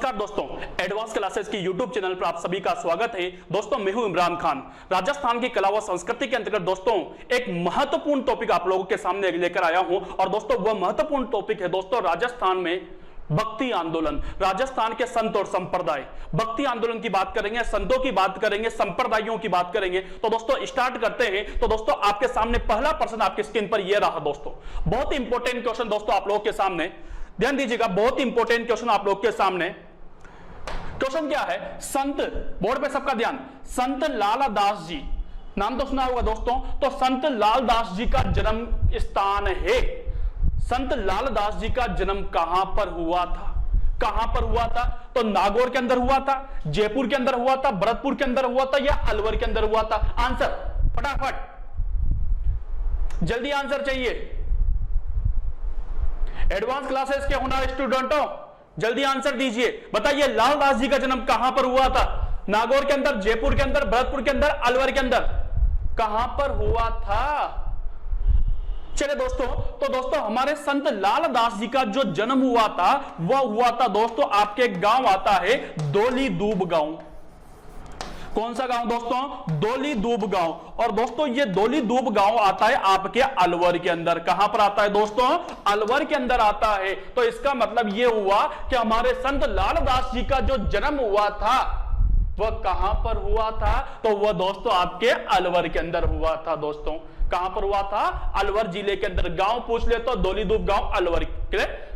नमस्कार दोस्तों, advance classes की यूट्यूब चैनल पर आप सभी का स्वागत है। दोस्तों मैं हूं इमरान खान। राजस्थान की कला व संस्कृति के अंतर्गत दोस्तों एक महत्वपूर्ण टॉपिक आप लोगों के सामने लेकर आया हूं और दोस्तों वह महत्वपूर्ण टॉपिक है दोस्तों राजस्थान में भक्ति आंदोलन। राजस्थान के संत और संप्रदाय, भक्ति आंदोलन की बात करेंगे, संतों की बात करेंगे, संप्रदायों की बात करेंगे। तो दोस्तों स्टार्ट करते हैं। तो दोस्तों आपके सामने पहला प्रश्न आपकी स्क्रीन पर यह रहा दोस्तों, बहुत इंपॉर्टेंट क्वेश्चन दोस्तों आप लोगों के सामने, ध्यान दीजिएगा, बहुत इंपॉर्टेंट क्वेश्चन आप लोग के सामने। क्वेश्चन क्या है? संत, बोर्ड पे सबका ध्यान, संत लालदास जी, नाम तो सुना होगा दोस्तों। तो संत लालदास जी का जन्म स्थान है, संत लालदास जी का जन्म कहां पर हुआ था? कहां पर हुआ था? तो नागौर के अंदर हुआ था, जयपुर के अंदर हुआ था, भरतपुर के अंदर हुआ था या अलवर के अंदर हुआ था? आंसर फटाफट, जल्दी आंसर चाहिए। एडवांस क्लासेस के होना स्टूडेंटों जल्दी आंसर दीजिए, बताइए लालदास जी का जन्म कहां पर हुआ था? नागौर के अंदर, जयपुर के अंदर, भरतपुर के अंदर, अलवर के अंदर, कहां पर हुआ था? चलिए दोस्तों, तो दोस्तों हमारे संत लालदास जी का जो जन्म हुआ था वह हुआ था दोस्तों आपके गांव आता है दोली दूब गांव। कौन सा गांव दोस्तों? दोली दूब गांव। और दोस्तों ये दोली दूब गांव आता है आपके अलवर के अंदर। कहां पर आता है दोस्तों? अलवर के अंदर आता है। तो इसका मतलब यह हुआ कि हमारे संत लालदास जी का जो जन्म हुआ था वह कहां पर हुआ था? तो वह दोस्तों आपके अलवर के अंदर हुआ था। दोस्तों कहां पर हुआ था? अलवर जिले के अंदर। गांव पूछ ले तो दोली दूब गांव, अलवर।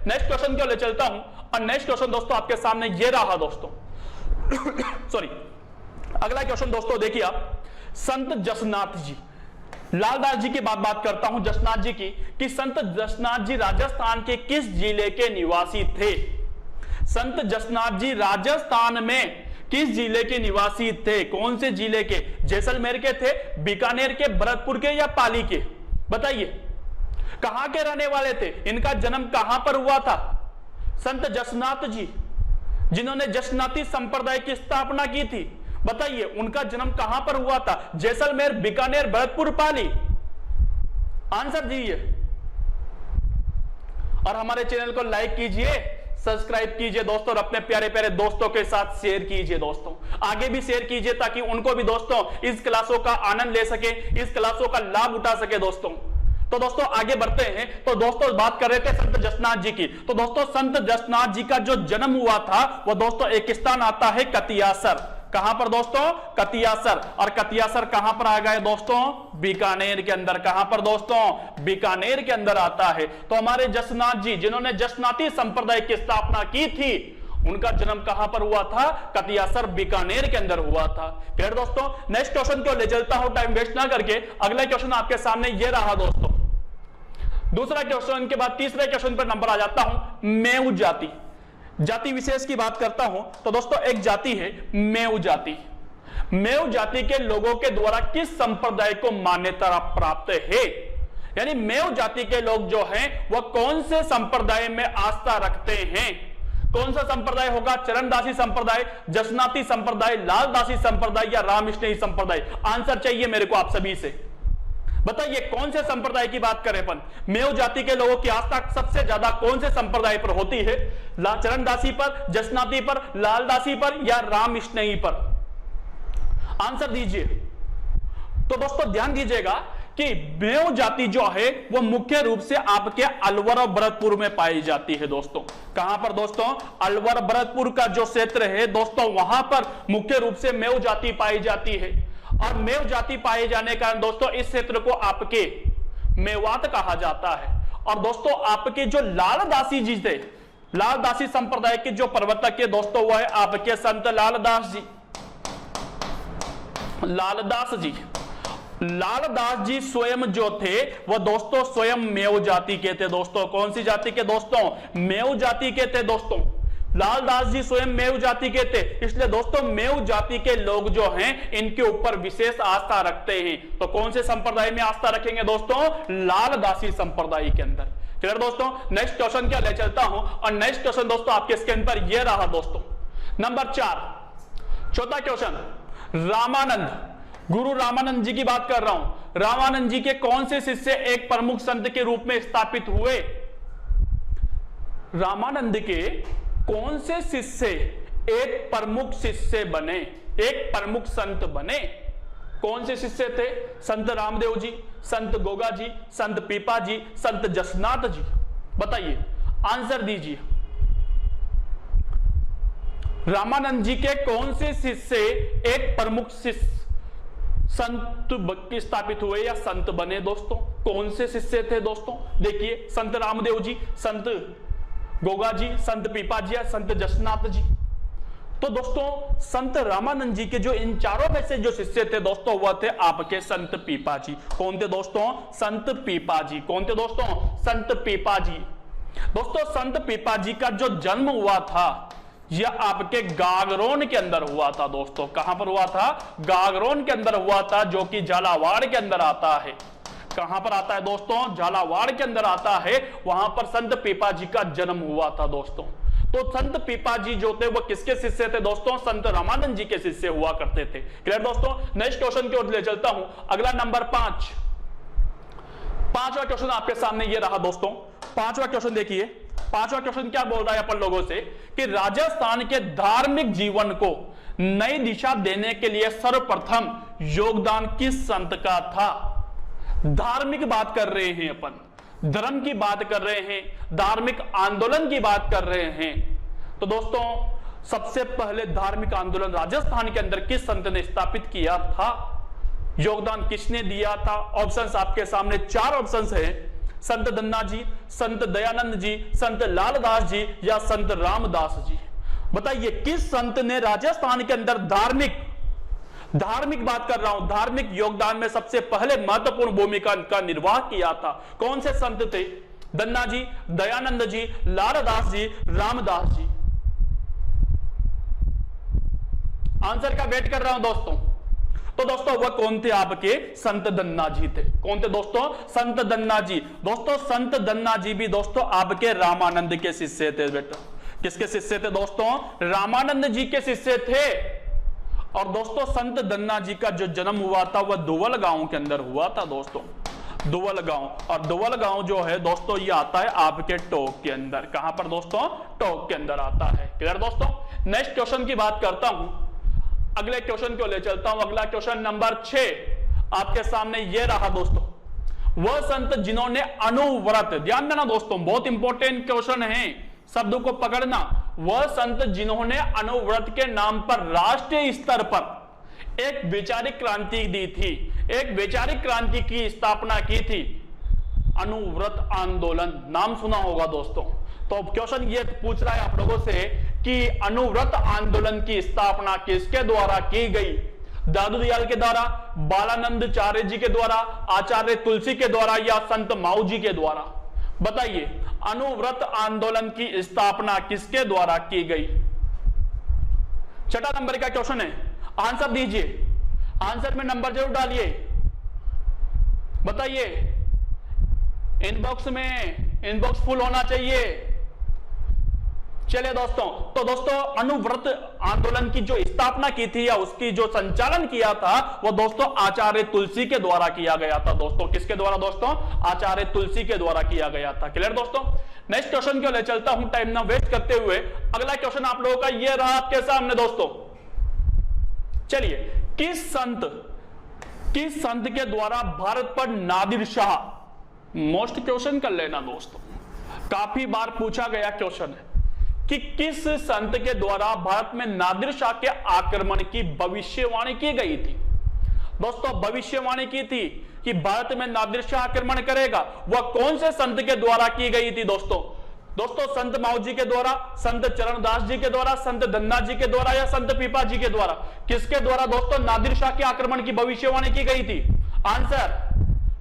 नेक्स्ट क्वेश्चन को ले चलता हूं और नेक्स्ट क्वेश्चन दोस्तों आपके सामने ये रहा दोस्तों सॉरी, अगला क्वेश्चन दोस्तों देखिए आप, संत जसनाथ जी, लालदास जी की बात करता हूं, जसनाथ जी की, कि संत जसनाथ जी राजस्थान के किस जिले के निवासी थे? संत जसनाथ जी राजस्थान में किस जिले के निवासी थे? कौन से जिले के? जैसलमेर के थे, बीकानेर के, भरतपुर के या पाली के? बताइए कहां के रहने वाले थे? इनका जन्म कहां पर हुआ था? संत जसनाथ जी जिन्होंने जसनाती संप्रदाय की स्थापना की थी, बताइए उनका जन्म कहां पर हुआ था? जैसलमेर, बीकानेर, भरतपुर, पाली? आंसर दीजिए और हमारे चैनल को लाइक कीजिए, सब्सक्राइब कीजिए दोस्तों और अपने प्यारे प्यारे दोस्तों के साथ शेयर कीजिए। दोस्तों आगे भी शेयर कीजिए ताकि उनको भी दोस्तों इस क्लासों का आनंद ले सके, इस क्लासों का लाभ उठा सके दोस्तों। तो दोस्तों आगे बढ़ते हैं। तो दोस्तों बात कर रहे थे संत जसनाथ जी की। तो दोस्तों संत जसनाथ जी का जो जन्म हुआ था वह दोस्तों एक स्थान आता है कतियासर। कहां पर दोस्तों? कतियासर। और कतियासर कहां पर आ गए दोस्तों? बीकानेर के अंदर। कहां पर दोस्तों? बीकानेर के अंदर आता है। तो हमारे जसनाथ जी जिन्होंने जसनाती संप्रदाय की स्थापना की थी, उनका जन्म कहां पर हुआ था? कतियासर, बीकानेर के अंदर हुआ था। क्लियर दोस्तों? नेक्स्ट क्वेश्चन को ले चलता हूं टाइम वेस्ट ना करके। अगला क्वेश्चन आपके सामने यह रहा दोस्तों। दूसरा क्वेश्चन के बाद तीसरे क्वेश्चन पर नंबर आ जाता हूं, मेव जाति, जाति विशेष की बात करता हूं। तो दोस्तों एक जाति है मेव जाति। मेव जाति के लोगों के द्वारा किस संप्रदाय को मान्यता प्राप्त है? यानी मेव जाति के लोग जो हैं वह कौन से संप्रदाय में आस्था रखते हैं? कौन सा संप्रदाय होगा? चरणदासी संप्रदाय, जसनाती संप्रदाय, लालदासी संप्रदाय या रामकृष्णी संप्रदाय? आंसर चाहिए मेरे को आप सभी से, बताइए कौन से संप्रदाय की बात करें अपन? मेव जाति के लोगों की आस्था सबसे ज्यादा कौन से संप्रदाय पर होती है? चरणदासी पर, जसनाती पर, लालदासी पर या रामकृष्णी पर? आंसर दीजिए। तो दोस्तों ध्यान दीजिएगा कि मेव जाति जो है वो मुख्य रूप से आपके अलवर और भरतपुर में पाई जाती है। दोस्तों कहां पर दोस्तों? अलवर भरतपुर का जो क्षेत्र है दोस्तों वहां पर मुख्य रूप से मेव जाति पाई जाती है। और मेव जाति पाए जाने के कारण दोस्तों इस क्षेत्र को आपके मेवात कहा जाता है। और दोस्तों आपके जो लालदासी जी थे, लालदासी संप्रदाय के जो प्रवर्तक है दोस्तों वह है आपके संत लालदास जी। लालदास जी, लालदास जी स्वयं जो थे वह दोस्तों स्वयं मेव जाति के थे। दोस्तों कौन सी जाति के दोस्तों? मेव जाति के थे दोस्तों। लालदास जी स्वयं मेव जाति के थे, इसलिए दोस्तों मेव जाति के लोग जो हैं इनके ऊपर विशेष आस्था रखते हैं। तो कौन से संप्रदाय में आस्था रखेंगे दोस्तों? लालदासी संप्रदाय के अंदर। क्लियर दोस्तों? नेक्स्ट क्वेश्चन क्या ले चलता हूं और नेक्स्ट क्वेश्चन दोस्तों आपके स्क्रीन पर यह रहा दोस्तों, नंबर 4, चौथा क्वेश्चन, रामानंद, गुरु रामानंद जी की बात कर रहा हूं। रामानंद जी के कौन से शिष्य एक प्रमुख संत के रूप में स्थापित हुए? रामानंद के कौन से शिष्य एक प्रमुख शिष्य बने, एक प्रमुख संत बने। कौन से शिष्य थे? संत रामदेव जी, संत गोगा जी, संत पीपा जी, संत जसनाथ जी। बताइए, आंसर दीजिए। रामानंद जी के कौन से शिष्य एक प्रमुख शिष्य संत की स्थापित हुए या संत बने दोस्तों? कौन से शिष्य थे दोस्तों? देखिए, संत रामदेव जी, संत गोगा जी, संत पीपा जी या संत जसनाथ जी। तो दोस्तों संत रामानंद जी के जो इन चारों में से जो शिष्य थे दोस्तों, वह थे आपके संत पीपा जी। कौन थे दोस्तों? संत पीपा जी। कौन थे दोस्तों? संत पीपा जी। दोस्तों संत पीपा जी का जो जन्म हुआ था यह आपके गागरोन के अंदर हुआ था दोस्तों। कहां पर हुआ था? गागरोन के अंदर हुआ था, जो कि झालावाड़ के अंदर आता है। कहां पर आता है दोस्तों? झालावाड़ के अंदर आता है। वहां पर संत पीपा जी का जन्म हुआ था दोस्तों। तो संत पीपा जी जो थे वो किसके शिष्य थे दोस्तों? संत रामानंद जी के शिष्य हुआ करते थे। क्लियर दोस्तों? नेक्स्ट क्वेश्चन की ओर ले चलता हूं। अगला नंबर 5। पांचवा क्वेश्चन आपके सामने ये रहा दोस्तों। पांचवा क्वेश्चन देखिए। पांचवा क्वेश्चन क्या बोल रहा है अपन लोगों से कि राजस्थान के धार्मिक जीवन को नई दिशा देने के लिए सर्वप्रथम योगदान किस संत का था? धार्मिक बात कर रहे हैं अपन, धर्म की बात कर रहे हैं, धार्मिक आंदोलन की बात कर रहे हैं। तो दोस्तों सबसे पहले धार्मिक आंदोलन राजस्थान के अंदर किस संत ने स्थापित किया था? योगदान किसने दिया था? ऑप्शंस आपके सामने 4 ऑप्शंस हैं। संत धन्ना जी, संत दयानंद जी, संत लालदास जी या संत रामदास जी। बताइए किस संत ने राजस्थान के अंदर धार्मिक बात कर रहा हूं, धार्मिक योगदान में सबसे पहले महत्वपूर्ण भूमिका का निर्वाह किया था? कौन से संत थे? धन्ना जी, दयानंद जी, लालदास जी, रामदास जी। आंसर का वेट कर रहा हूं दोस्तों। तो दोस्तों वह कौन थे? आपके संत धन्ना जी थे। कौन थे दोस्तों? संत धन्ना जी। दोस्तों संत धन्ना जी भी दोस्तों आपके रामानंद के शिष्य थे बेटा। किसके शिष्य थे दोस्तों? रामानंद जी के शिष्य थे। और दोस्तों संत धन्ना जी का जो जन्म हुआ था वह दुवल गांव के अंदर हुआ था दोस्तों। दुवल गांव, और दुवल गांव जो है दोस्तों ये आता है आपके टोक के अंदर। कहां पर दोस्तों? टोक के अंदर आता है। क्लियर दोस्तों? नेक्स्ट क्वेश्चन की बात करता हूं। अगले क्वेश्चन को ले चलता हूं। अगला क्वेश्चन नंबर 6 आपके सामने ये रहा दोस्तों। वह संत जिन्होंने अनुव्रत, ध्यान देना दोस्तों, बहुत इंपॉर्टेंट क्वेश्चन है, शब्दों को पकड़ना। वह संत जिन्होंने अनुव्रत के नाम पर राष्ट्रीय स्तर पर एक वैचारिक क्रांति दी थी, एक वैचारिक क्रांति की स्थापना की थी। अनुव्रत आंदोलन नाम सुना होगा दोस्तों। तो क्वेश्चन ये पूछ रहा है आप लोगों से कि अनुव्रत आंदोलन की स्थापना किसके द्वारा की गई? दादू दयाल के द्वारा, बालानंद चार्य जी के द्वारा, आचार्य तुलसी के द्वारा या संत माऊ जी के द्वारा? बताइए अनुव्रत आंदोलन की स्थापना किसके द्वारा की गई? छठा नंबर का क्वेश्चन है, आंसर दीजिए। आंसर में नंबर जरूर डालिए। बताइए, इनबॉक्स फुल होना चाहिए। चलिए दोस्तों, तो दोस्तों अनुव्रत आंदोलन की जो स्थापना की थी या उसकी जो संचालन किया था वो दोस्तों आचार्य तुलसी के द्वारा किया गया था दोस्तों। किसके द्वारा दोस्तों? आचार्य तुलसी के द्वारा किया गया था। क्लियर दोस्तों? नेक्स्ट क्वेश्चन को ले चलता हूं टाइम ना वेस्ट करते हुए। अगला क्वेश्चन आप लोगों का ये रहा आपके सामने दोस्तों। चलिए, किस संत के द्वारा भारत पर नादिर शाह, मोस्ट क्वेश्चन कर लेना दोस्तों, काफी बार पूछा गया क्वेश्चन है कि किस संत के द्वारा भारत में नादिर शाह के आक्रमण की भविष्यवाणी की गई थी? दोस्तों भविष्यवाणी की थी कि भारत में नादिर शाह आक्रमण करेगा, वह कौन से संत के द्वारा की गई थी दोस्तों? दोस्तों संत माऊ जी के द्वारा, संत चरणदास जी के द्वारा, संत धन्ना जी के द्वारा या संत पीपा जी के द्वारा? किसके द्वारा दोस्तों नादिर शाह के आक्रमण की भविष्यवाणी की गई थी? आंसर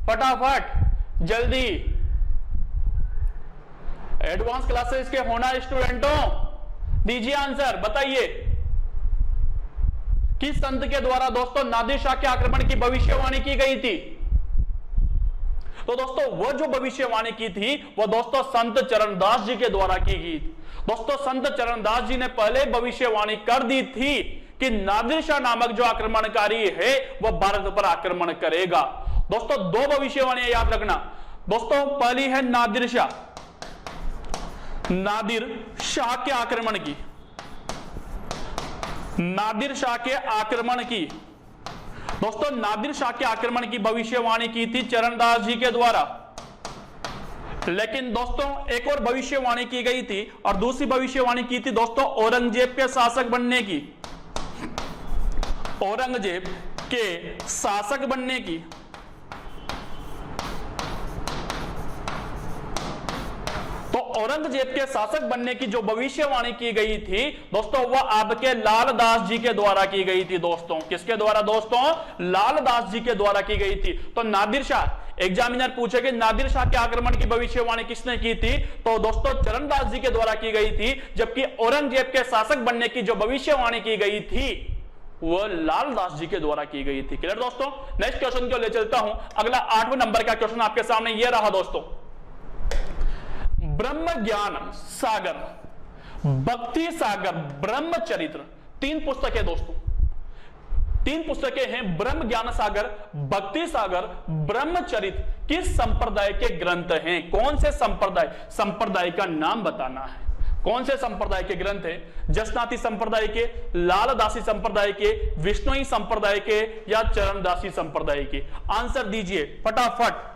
फटाफट जल्दी। एडवांस क्लासेस के होना स्टूडेंटों दीजिए आंसर। बताइए किस संत के द्वारा दोस्तों नादिर शाह के आक्रमण की भविष्यवाणी की गई थी? तो दोस्तों वह जो भविष्यवाणी की थी वह दोस्तों संत चरणदास जी के द्वारा की गई थी। दोस्तों संत चरणदास जी ने पहले भविष्यवाणी कर दी थी कि नादिर शाह नामक जो आक्रमणकारी है वह भारत पर आक्रमण करेगा। दोस्तों 2 भविष्यवाणियां याद रखना दोस्तों। पहली है नादिर शाह के आक्रमण की, नादिर शाह के आक्रमण की, दोस्तों नादिर शाह के आक्रमण की भविष्यवाणी की थी चरणदास जी के द्वारा। लेकिन दोस्तों एक और भविष्यवाणी की गई थी, और दूसरी भविष्यवाणी की थी दोस्तों औरंगजेब के शासक बनने की, औरंगजेब के शासक बनने की। तो औरंगजेब के शासक बनने की जो भविष्यवाणी की गई थी दोस्तों, वह आपके लाल दास जी के द्वारा की गई थी दोस्तों। किसके द्वारा दोस्तों? लाल दास जी के द्वारा की गई थी। तो नादिर शाह, एग्जामिनर पूछे कि नादिर शाह के आक्रमण की भविष्यवाणी किसने की थी, तो दोस्तों चरणदास जी के द्वारा की गई थी। जबकि औरंगजेब के शासक बनने की जो भविष्यवाणी की गई थी वह लाल दास जी के द्वारा की गई थी। क्लियर दोस्तों? नेक्स्ट क्वेश्चन को ले चलता हूं। अगला 8वें नंबर का क्वेश्चन आपके सामने यह रहा दोस्तों, ब्रह्म ज्ञान सागर, भक्ति सागर, ब्रह्मचरित्र, 3 पुस्तकें दोस्तों, 3 पुस्तकें हैं। ब्रह्म ज्ञान सागर, भक्ति सागर, ब्रह्मचरित्र किस संप्रदाय के ग्रंथ हैं? कौन से संप्रदाय? संप्रदाय का नाम बताना है। कौन से संप्रदाय के ग्रंथ हैं? जसनाती संप्रदाय के, लालदासी संप्रदाय के, विष्णुई संप्रदाय के, या चरणदासी संप्रदाय के? आंसर दीजिए फटाफट,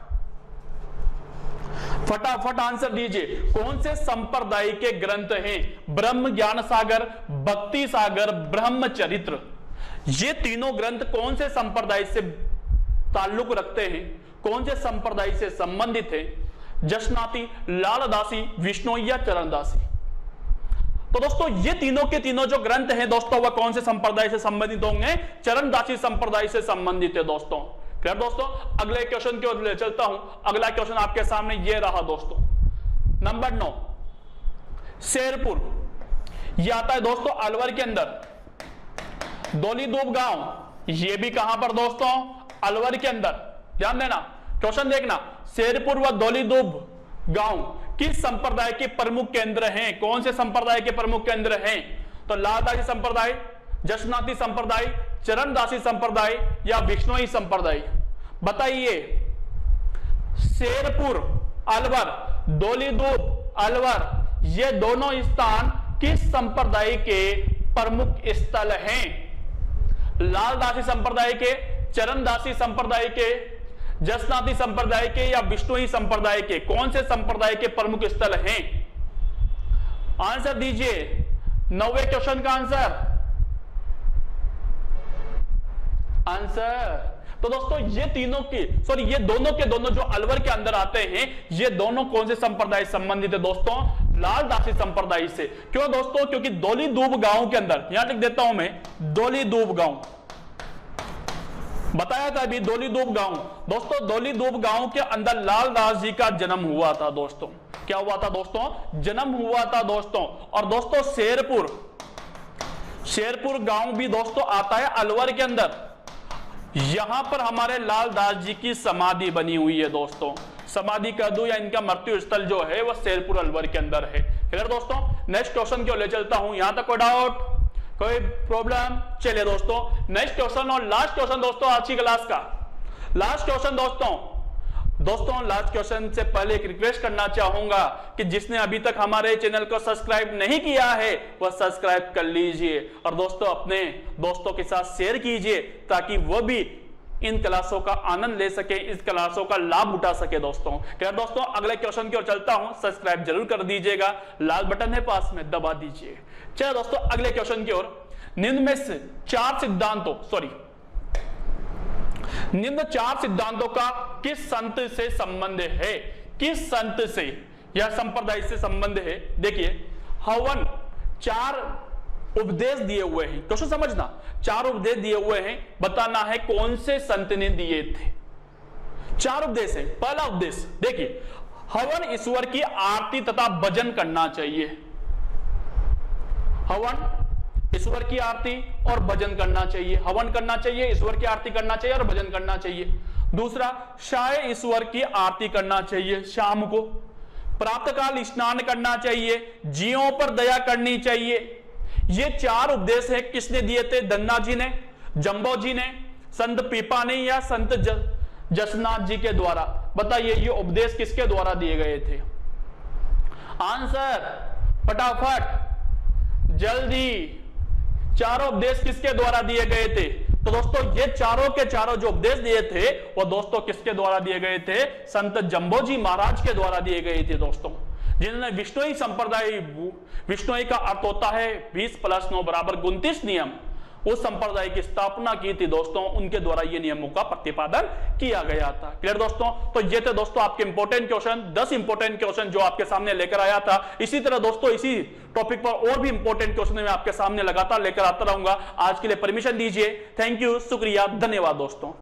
फटाफट आंसर दीजिए। कौन से संप्रदाय के ग्रंथ हैं? ब्रह्म ज्ञान सागर, भक्ति सागर, ब्रह्मचरित्र, ये तीनों ग्रंथ कौन से संप्रदाय से ताल्लुक रखते हैं? कौन से संप्रदाय से संबंधित है? जसनाती, लालदासी, विष्णुई या चरणदासी? तो दोस्तों ये तीनों के तीनों जो ग्रंथ हैं दोस्तों, वह कौन से संप्रदाय से संबंधित होंगे? चरणदासी संप्रदाय से संबंधित है दोस्तों। क्लियर दोस्तों? अगले क्वेश्चन की ओर ले चलता हूं। अगला क्वेश्चन आपके सामने ये रहा दोस्तों, नंबर 9, शेरपुर, ये आता है दोस्तों अलवर के अंदर। दौलीदूब गांव, ये भी कहां पर दोस्तों? अलवर के अंदर। ध्यान देना, क्वेश्चन देखना, शेरपुर व दौलीदूब गांव किस संप्रदाय के प्रमुख केंद्र हैं? कौन से संप्रदाय के प्रमुख केंद्र हैं? तो लालदासी संप्रदाय, जसनाती संप्रदाय, चरणदासी संप्रदाय या विष्णुई संप्रदाय? बताइए। शेरपुर अलवर, दौलीदूब अलवर, ये दोनों स्थान किस संप्रदाय के प्रमुख स्थल हैं? लालदासी संप्रदाय के, चरणदासी संप्रदाय के, जसनाती संप्रदाय के या विष्णुई संप्रदाय के? कौन से संप्रदाय के प्रमुख स्थल हैं? आंसर दीजिए। 9वें क्वेश्चन का आंसर। तो दोस्तों ये तीनों के ये दोनों के दोनों जो अलवर के अंदर आते हैं, ये दोनों कौन से संप्रदाय संबंधित है दोस्तों? लालदासी संप्रदाय से। क्यों दोस्तों? क्योंकि दौलीदूब गांव के अंदर, यहां लिख देता हूं मैं, दौलीदूब गांव बताया था अभी, दौलीदूब गांव। दोस्तों दौलीदूब गांव के अंदर लालदास जी का जन्म हुआ था दोस्तों। क्या हुआ था दोस्तों? जन्म हुआ था दोस्तों। और दोस्तों शेरपुर गांव भी दोस्तों आता है अलवर के अंदर। यहां पर हमारे लालदास जी की समाधि बनी हुई है दोस्तों। समाधि कर दूं या इनका मृत्यु स्थल जो है वह शेरपुर अलवर के अंदर है। क्लियर दोस्तों? नेक्स्ट क्वेश्चन क्यों ले चलता हूं। यहां तक कोई डाउट, कोई प्रॉब्लम? चलिए दोस्तों नेक्स्ट क्वेश्चन और लास्ट क्वेश्चन दोस्तों आज की क्लास का। लास्ट क्वेश्चन दोस्तों लास्ट क्वेश्चन से पहले एक रिक्वेस्ट करना चाहूंगा कि जिसने अभी तक हमारे चैनल को सब्सक्राइब नहीं किया है वह सब्सक्राइब कर लीजिए, और दोस्तों अपने दोस्तों के साथ शेयर कीजिए ताकि वह भी इन क्लासों का आनंद ले सके, इस क्लासों का लाभ उठा सके दोस्तों। क्या दोस्तों अगले क्वेश्चन की ओर चलता हूं। सब्सक्राइब जरूर कर दीजिएगा, लाल बटन है पास में, दबा दीजिए। चलिए दोस्तों अगले क्वेश्चन की ओर। निम्न में से निम्न 4 सिद्धांतों का किस संत से संबंध है? किस संत से या संप्रदाय से संबंध है? देखिए हवन 4 उपदेश दिए हुए हैं। क्वेश्चन समझना, 4 उपदेश दिए हुए हैं, बताना है कौन से संत ने दिए थे। 4 उपदेश है। पहला उपदेश देखिए, हवन ईश्वर की आरती तथा भजन करना चाहिए। हवन ईश्वर की आरती और भजन करना चाहिए। हवन करना चाहिए, ईश्वर की आरती करना चाहिए और भजन करना चाहिए। दूसरा, शाय ईश्वर की आरती करना चाहिए शाम को। प्रातःकाल स्नान करना चाहिए, जीवों पर दया करनी चाहिए। ये 4 उपदेश है। किसने दिए थे? धन्ना जी ने, जंबो जी ने, संत पीपा ने या संत जसनाथ जी के द्वारा? बताइए ये उपदेश किसके द्वारा दिए गए थे? आंसर फटाफट जल्दी। चारों उपदेश किसके द्वारा दिए गए थे? तो दोस्तों ये चारों के चारों जो उपदेश दिए थे वो दोस्तों किसके द्वारा दिए गए थे? संत जंबोजी महाराज के द्वारा दिए गए थे दोस्तों, जिन्होंने विष्णुई संप्रदाय, विष्णुई का अर्थ होता है 20 + 9 = 29 नियम, उस संप्रदाय की स्थापना की थी दोस्तों, उनके द्वारा ये नियमों का प्रतिपादन किया गया था। क्लियर दोस्तों? तो ये थे दोस्तों आपके इंपॉर्टेंट क्वेश्चन, 10 इंपॉर्टेंट क्वेश्चन जो आपके सामने लेकर आया था। इसी तरह दोस्तों इसी टॉपिक पर और भी इंपॉर्टेंट क्वेश्चन मैं आपके सामने लगातार लेकर आता रहूंगा। आज के लिए परमिशन दीजिए। थैंक यू, शुक्रिया, धन्यवाद दोस्तों।